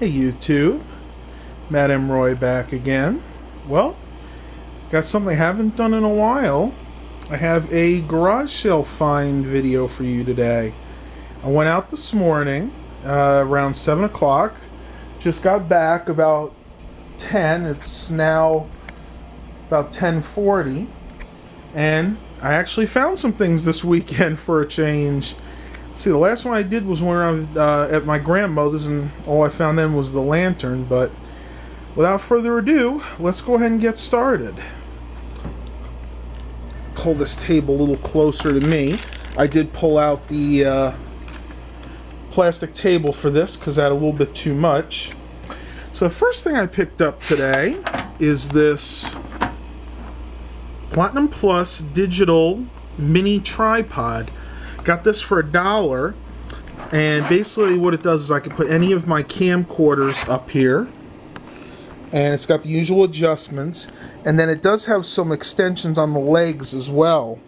Hey YouTube, Matt M. Roy back again. Well, got something I haven't done in a while. I have a garage sale find video for you today. I went out this morning around 7 o'clock. Just got back about 10. It's now about 10:40. And I actually found some things this weekend for a change. See, the last one I did was when I was at my grandmother's, and all I found then was the lantern. But without further ado, let's go ahead and get started. Pull this table a little closer to me. I did pull out the plastic table for this because I had a little bit too much. So the first thing I picked up today is this Platinum Plus digital mini tripod. Got this for $1, and basically what it does is I can put any of my camcorders up here, and it's got the usual adjustments, and then it does have some extensions on the legs as well.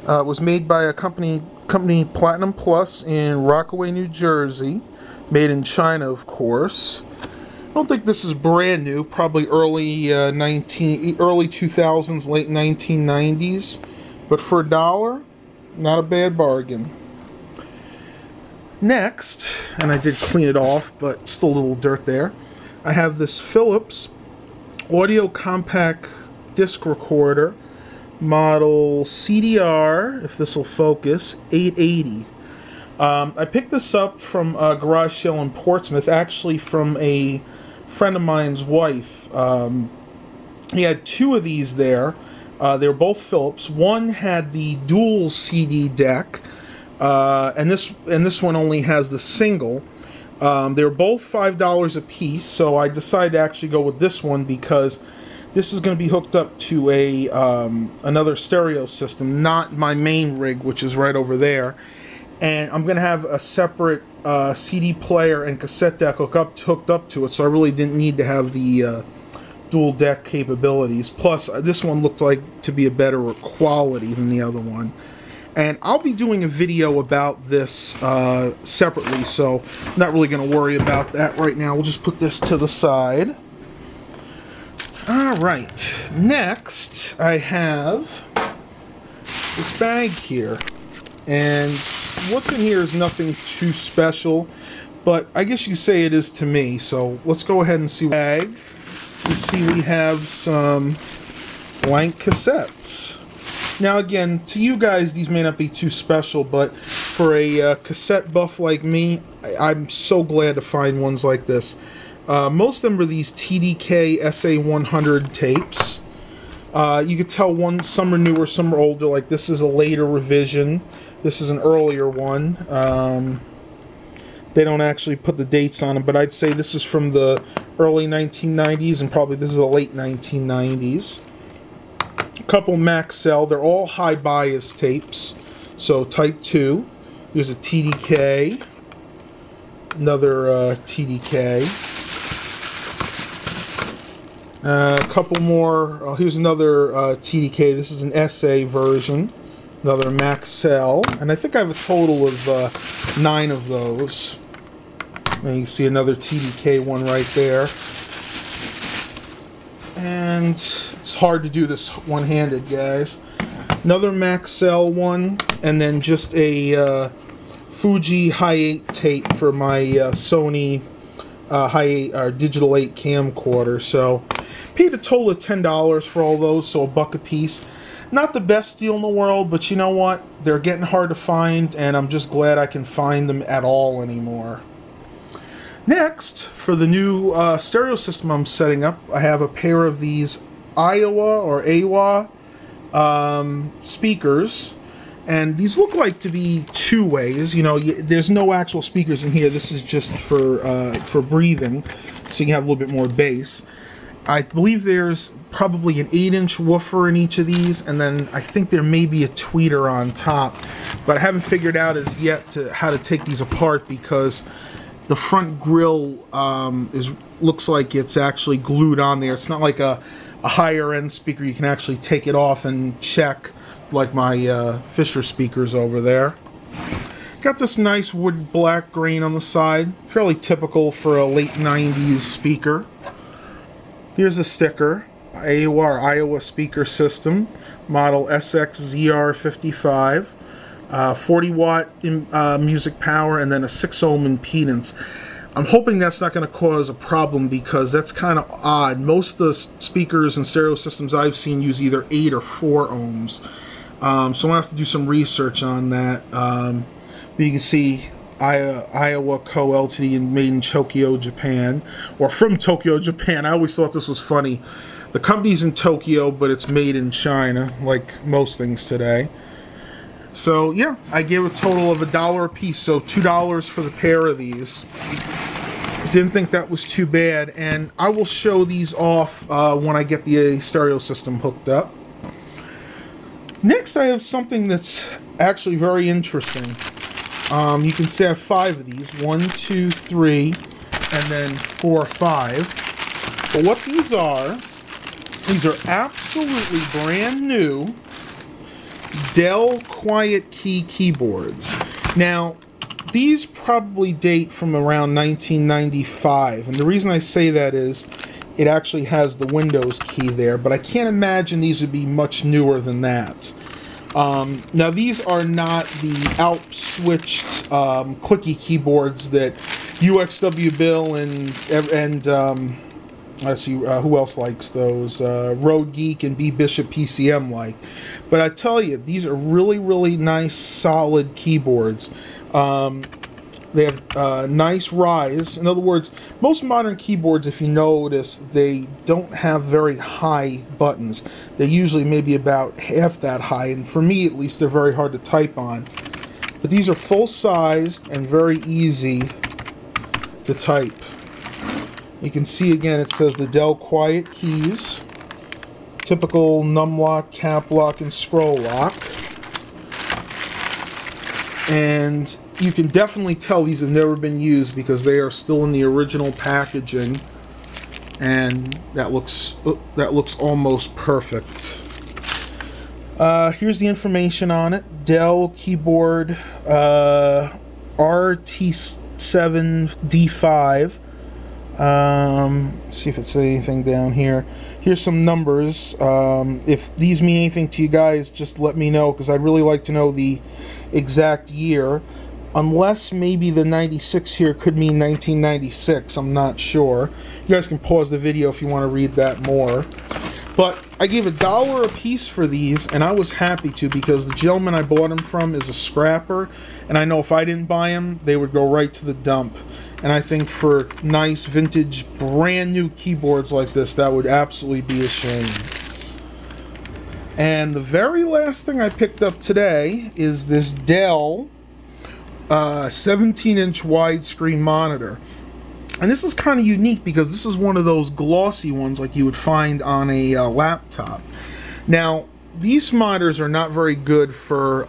It was made by a company Platinum Plus in Rockaway, New Jersey, made in China, of course. I don't think this is brand new, probably early 2000s, late 1990s, but for $1, not a bad bargain. Next, and I did clean it off, but still a little dirt there, I have this Philips audio compact disc recorder, model CDR, if this will focus, 880. I picked this up from a garage sale in Portsmouth, actually from a friend of mine's wife. He had two of these there. They were both Philips. One had the dual CD deck, and this one only has the single. They were both $5 a piece, so I decided to actually go with this one because this is going to be hooked up to a another stereo system, not my main rig, which is right over there. And I'm going to have a separate CD player and cassette deck hooked up to it, so I really didn't need to have the dual deck capabilities. Plus, this one looked like to be a better quality than the other one. And I'll be doing a video about this separately, so I'm not really going to worry about that right now. We'll just put this to the side. Alright, next I have this bag here. And what's in here is nothing too special, but I guess you could say it is to me. So let's go ahead and see. Bag. You see we have some blank cassettes. Now again, to you guys these may not be too special, but for a cassette buff like me, I'm so glad to find ones like this. Most of them are these TDK SA100 tapes. You could tell some are newer, some are older. Like this is a later revision. This is an earlier one. They don't actually put the dates on them, but I'd say this is from the early 1990s, and probably this is the late 1990s. A couple Maxell. They're all high bias tapes, so type 2. Here's a TDK. Another TDK. A couple more. Here's another TDK. This is an SA version. Another Maxell. And I think I have a total of 9 of those. And you can see another TDK one right there. And it's hard to do this one-handed, guys. Another Maxell one, and then just a Fuji High 8 tape for my Sony High 8 or Digital 8 camcorder. So paid a total of $10 for all those, so $1 a piece. Not the best deal in the world, but you know what? They're getting hard to find, and I'm just glad I can find them at all anymore. Next, for the new stereo system I'm setting up, I have a pair of these AWA speakers, and these look like to be two ways. You know, there's no actual speakers in here. This is just for breathing, so you can have a little bit more bass. I believe there's probably an 8-inch woofer in each of these, and then I think there may be a tweeter on top, but I haven't figured out as yet how to take these apart because the front grill looks like it's actually glued on there. It's not like a higher end speaker. You can actually take it off and check, like my Fisher speakers over there. Got this nice wood black grain on the side, fairly typical for a late 90s speaker. Here's a sticker, AOR, Iowa Speaker System, model SXZR55, 40 watt music power, and then a 6 ohm impedance. I'm hoping that's not going to cause a problem because that's kind of odd. Most of the speakers and stereo systems I've seen use either 8 or 4 ohms. So I'm going to have to do some research on that. But you can see Iowa Co. Ltd. and made in Tokyo, Japan. Or from Tokyo, Japan. I always thought this was funny. The company's in Tokyo, but it's made in China, like most things today. So yeah, I gave a total of $1 a piece, so $2 for the pair of these. Didn't think that was too bad, and I will show these off when I get the stereo system hooked up. Next, I have something that's actually very interesting. You can see I have 5 of these, 1, 2, 3, and then 4 or 5. But what these are absolutely brand new Dell Quiet Key keyboards. Now, these probably date from around 1995, and the reason I say that is it actually has the Windows key there, but I can't imagine these would be much newer than that. Now, these are not the out-switched clicky keyboards that UXW Bill and let's see, who else likes those? Road Geek and B Bishop PCM like. But I tell you, these are really, really nice, solid keyboards. They have nice rise. In other words, most modern keyboards, if you notice, they don't have very high buttons. They're usually maybe about half that high, and for me at least, they're very hard to type on. But these are full-sized and very easy to type. You can see again it says the Dell Quiet Keys. Typical num lock, cap lock, and scroll lock. And you can definitely tell these have never been used because they are still in the original packaging. And that looks almost perfect. Here's the information on it. Dell keyboard RT7D5. See if it says anything down here. Here's some numbers. If these mean anything to you guys, just let me know, because I'd really like to know the exact year. Unless maybe the 96 here could mean 1996. I'm not sure. You guys can pause the video if you want to read that more. But I gave $1 a piece for these, and I was happy to, because the gentleman I bought them from is a scrapper, and I know if I didn't buy them, they would go right to the dump. And I think for nice, vintage, brand new keyboards like this, that would absolutely be a shame. And the very last thing I picked up today is this Dell 17-inch widescreen monitor. And this is kind of unique because this is one of those glossy ones like you would find on a laptop. Now, these monitors are not very good for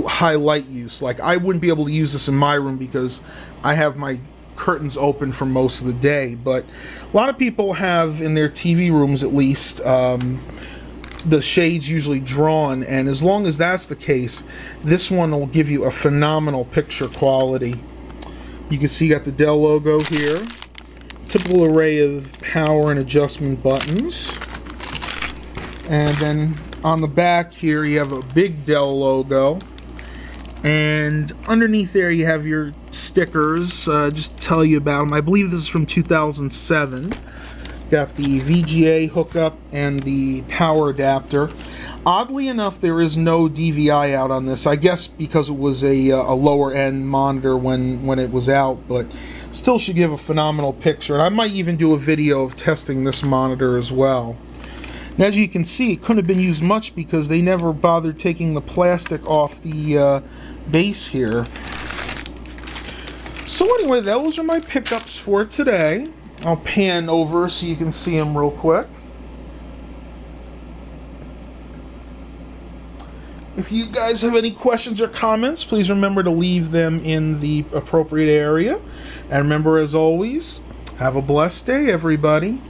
high light use. Like, I wouldn't be able to use this in my room because I have my curtains open for most of the day. But a lot of people have, in their TV rooms at least, the shades usually drawn, and as long as that's the case, this one will give you a phenomenal picture quality. You can see you got the Dell logo here, typical array of power and adjustment buttons, and then on the back here you have a big Dell logo, and underneath there you have your stickers, just to tell you about them. I believe this is from 2007. Got the VGA hookup and the power adapter. Oddly enough, there is no DVI out on this. I guess because it was a lower end monitor when it was out, but still should give a phenomenal picture. And I might even do a video of testing this monitor as well. And as you can see, it couldn't have been used much because they never bothered taking the plastic off the base here. So anyway, those are my pickups for today. I'll pan over so you can see them real quick. If you guys have any questions or comments, please remember to leave them in the appropriate area. And remember, as always, have a blessed day, everybody.